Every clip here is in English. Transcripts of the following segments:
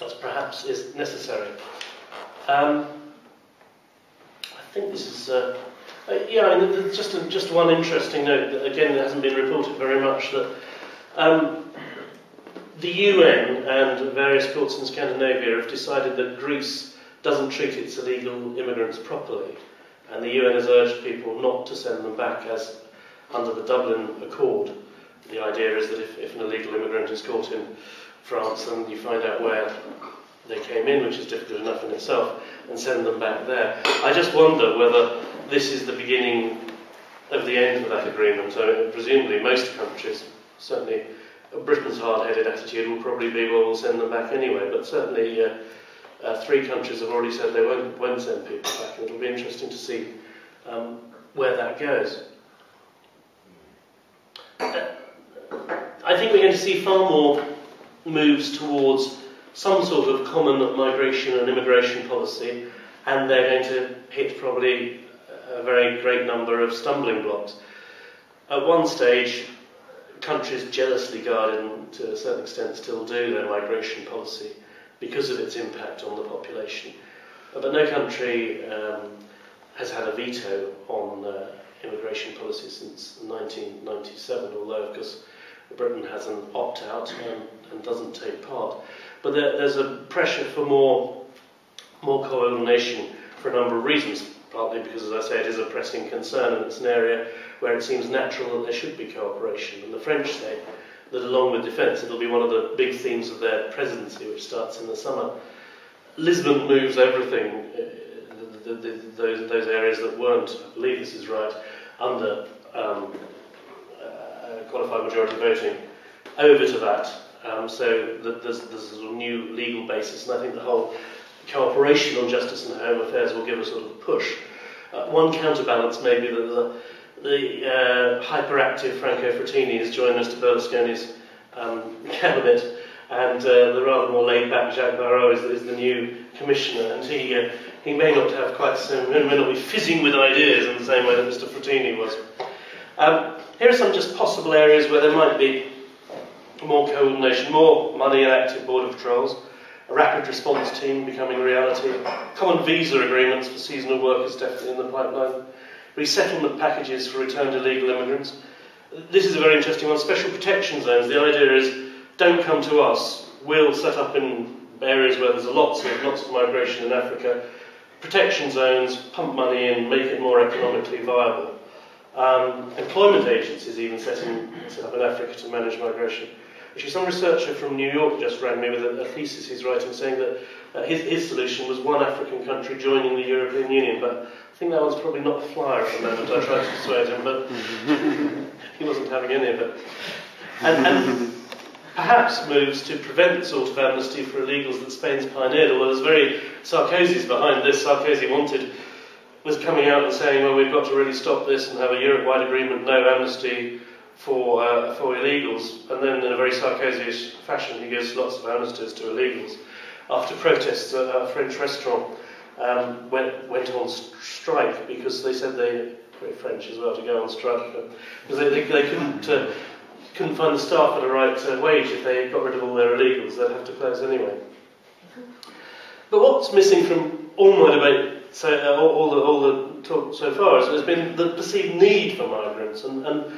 as perhaps is necessary. I think this is, yeah, I mean, just one interesting note that again hasn't been reported very much, that the UN and various courts in Scandinavia have decided that Greece doesn't treat its illegal immigrants properly, and the UN has urged people not to send them back as under the Dublin Accord. The idea is that if an illegal immigrant is caught in France and you find out where they came in, which is difficult enough in itself, and send them back there. I just wonder whether this is the beginning of the end of that agreement. So presumably most countries, certainly Britain's hard-headed attitude will probably be, well, we'll send them back anyway, but certainly 3 countries have already said they won't send people back, and it'll be interesting to see where that goes. I think we're going to see far more moves towards some sort of common migration and immigration policy, and they're going to hit probably a very great number of stumbling blocks. At one stage, countries jealously guarded, and to a certain extent still do, their migration policy because of its impact on the population. But no country has had a veto on immigration policy since 1997, although of course Britain has an opt-out and doesn't take part. But there's a pressure for more coordination for a number of reasons, partly because, as I say, it is a pressing concern and it's an area where it seems natural that there should be cooperation. And the French say that along with defence, it'll be one of the big themes of their presidency, which starts in the summer. Lisbon moves everything, those areas that weren't, I believe this is right, under qualified majority voting, over to that. So that there's a sort of new legal basis, and I think the whole cooperation on justice and home affairs will give a sort of push. One counterbalance may be that the hyperactive Franco Frattini has joined Mr Berlusconi's cabinet, and the rather more laid-back Jacques Barrot is the new commissioner, and he may not have quite so, may not be fizzing with ideas in the same way that Mr Frattini was. Here are some just possible areas where there might be more coordination, more money and active border patrols, a rapid response team becoming a reality, common visa agreements for seasonal workers definitely in the pipeline, resettlement packages for returned illegal immigrants. This is a very interesting one, special protection zones. The idea is, don't come to us, we'll set up in areas where there's lots of migration in Africa, protection zones, pump money in, make it more economically viable. Employment agencies even set up in Africa to manage migration. Actually, some researcher from New York just rang me with a thesis he's writing saying that his solution was one African country joining the European Union, but I think that one's probably not a flyer at the moment. I tried to persuade him, but he wasn't having any of it. And perhaps moves to prevent the sort of amnesty for illegals that Spain's pioneered, although there's very Sarkozy's behind this. Sarkozy was coming out and saying, well, we've got to really stop this and have a Europe-wide agreement, no amnesty for illegals, and then in a very Sarkozy-ish fashion he gives lots of amnesties to illegals after protests at a French restaurant went on strike because they said they, very French as well, to go on strike, because they couldn't find the staff at a right wage if they got rid of all their illegals. They'd have to close anyway. But what's missing from all my debate, all the talk so far, has been the perceived need for migrants, and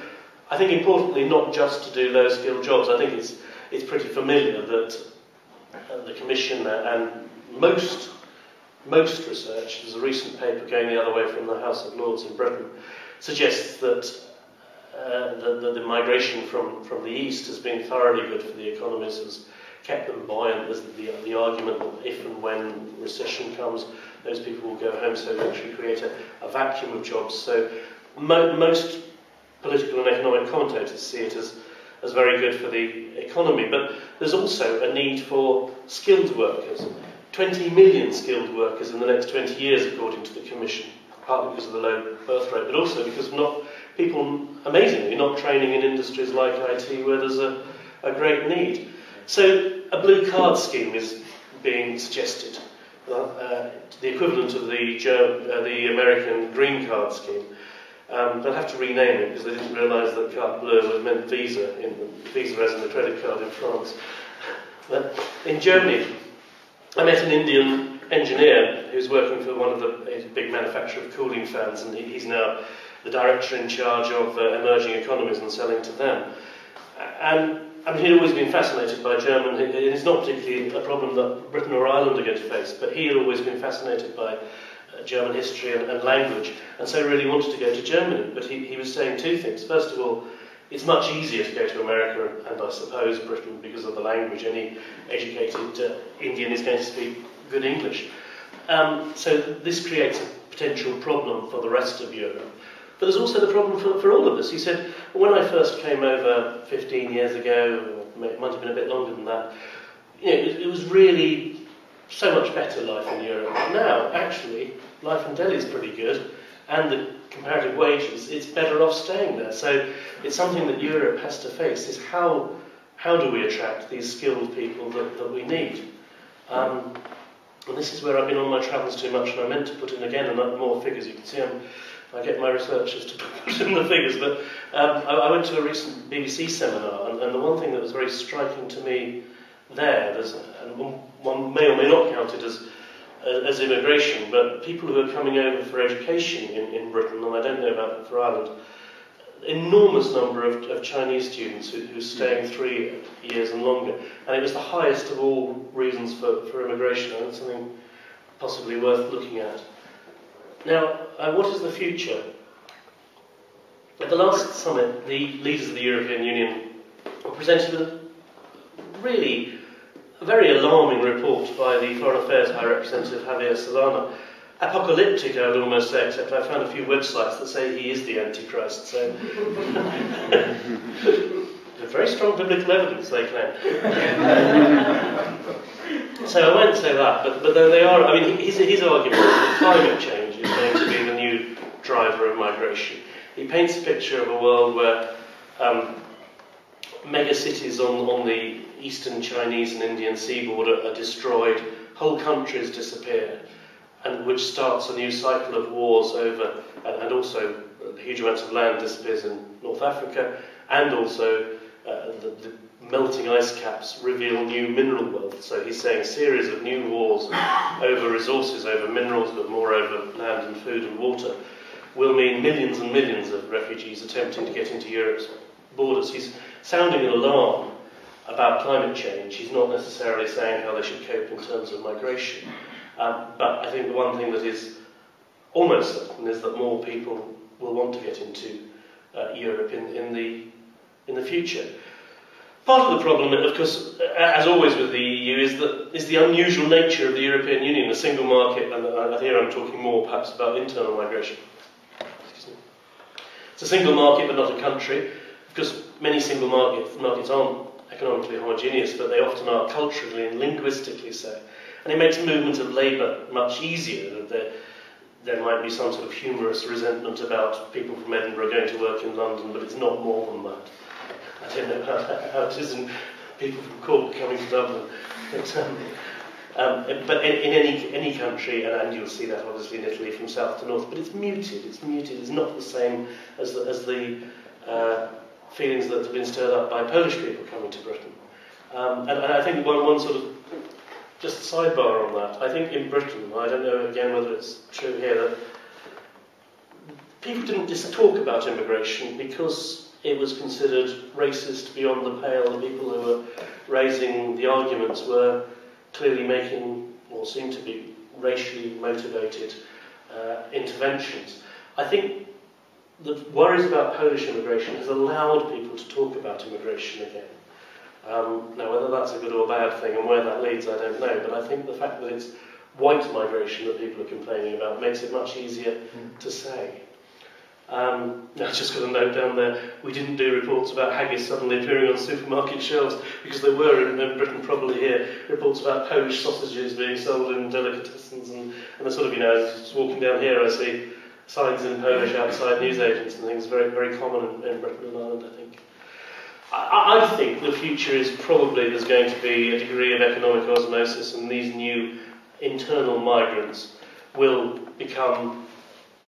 I think importantly not just to do low-skilled jobs. I think it's pretty familiar that the Commission and most research, there's a recent paper going the other way from the House of Lords in Britain, suggests that the migration from the East has been thoroughly good for the economies, has kept them buoyant. There's the argument that if and when recession comes, those people will go home, so they actually create a vacuum of jobs. So most political and economic commentators see it as very good for the economy. But there's also a need for skilled workers. 20 million skilled workers in the next 20 years, according to the Commission, partly because of the low birth rate, but also because of people, amazingly, not training in industries like IT where there's a great need. So a blue card scheme is being suggested, the equivalent of the American green card scheme. They'll have to rename it because they didn't realise that carte bleue meant visa as in the credit card in France. But in Germany, I met an Indian engineer who's working for one of a big manufacturer of cooling fans, and he's now the director in charge of emerging economies and selling to them. And I mean, he'd always been fascinated by German. It's not particularly a problem that Britain or Ireland are going to face, but he had always been fascinated by German history and language, and so really wanted to go to Germany. But he was saying two things. First of all, it's much easier to go to America and I suppose Britain because of the language. Any educated Indian is going to speak good English. So this creates a potential problem for the rest of Europe. But there's also the problem for all of us. He said, when I first came over 15 years ago, or it might have been a bit longer than that, it was really so much better life in Europe. But now, actually, life in Delhi is pretty good, and the comparative wages, it's better off staying there. So it's something that Europe has to face, is how do we attract these skilled people that we need? And this is where I've been on my travels too much, and I meant to put in again more figures. You can see I get my researchers to put in the figures, but I went to a recent BBC seminar, and the one thing that was very striking to me there, and one may or may not count it as immigration, but people who are coming over for education in Britain, and I don't know about it for Ireland, enormous number of Chinese students who are staying 3 years and longer, and it was the highest of all reasons for immigration. And it's something possibly worth looking at. Now, what is the future? At the last summit, the leaders of the European Union were presented with a very alarming report by the Foreign Affairs High Representative Javier Solana. Apocalyptic, I would almost say, except I found a few websites that say he is the Antichrist. So, very strong biblical evidence, they claim. So I won't say that, but they are. I mean, his argument is that climate change is going to be the new driver of migration. He paints a picture of a world where mega cities on the eastern Chinese and Indian seaboard are destroyed, whole countries disappear, and which starts a new cycle of wars over, and also huge amounts of land disappears in North Africa, and also the melting ice caps reveal new mineral wealth. So he's saying a series of new wars over resources, over minerals, but more over land and food and water, will mean millions and millions of refugees attempting to get into Europe's borders. He's sounding an alarm about climate change. He's not necessarily saying how they should cope in terms of migration. But I think the one thing that is almost certain is that more people will want to get into Europe in the future. Part of the problem, of course, as always with the EU, is the unusual nature of the European Union, a single market, and here I'm talking more perhaps about internal migration. It's a single market but not a country, because many single markets aren't economically homogeneous, but they often are culturally and linguistically so. And it makes movement of labour much easier. That there might be some sort of humorous resentment about people from Edinburgh going to work in London, but it's not more than that. I don't know how it is in people from Cork coming to Dublin. But in any country, and you'll see that obviously in Italy from south to north, but it's muted. It's not the same as the feelings that have been stirred up by Polish people coming to Britain. And I think one sort of, just sidebar on that, I think in Britain, I don't know again whether it's true here, that people didn't just talk about immigration because it was considered racist, beyond the pale. The people who were raising the arguments were clearly making, or seemed to be, racially motivated interventions. I think the worries about Polish immigration has allowed people to talk about immigration again. Now, whether that's a good or bad thing and where that leads, I don't know, but I think the fact that it's white migration that people are complaining about makes it much easier to say. Now, I've just got a note down there. We didn't do reports about haggis suddenly appearing on supermarket shelves, because there were in Britain, probably here, reports about Polish sausages being sold in delicatessens, and the sort of, just walking down here, I see signs in Polish outside newsagents and things, very, very common in Britain and Ireland, I think. I think the future is probably there's going to be a degree of economic osmosis, and these new internal migrants will become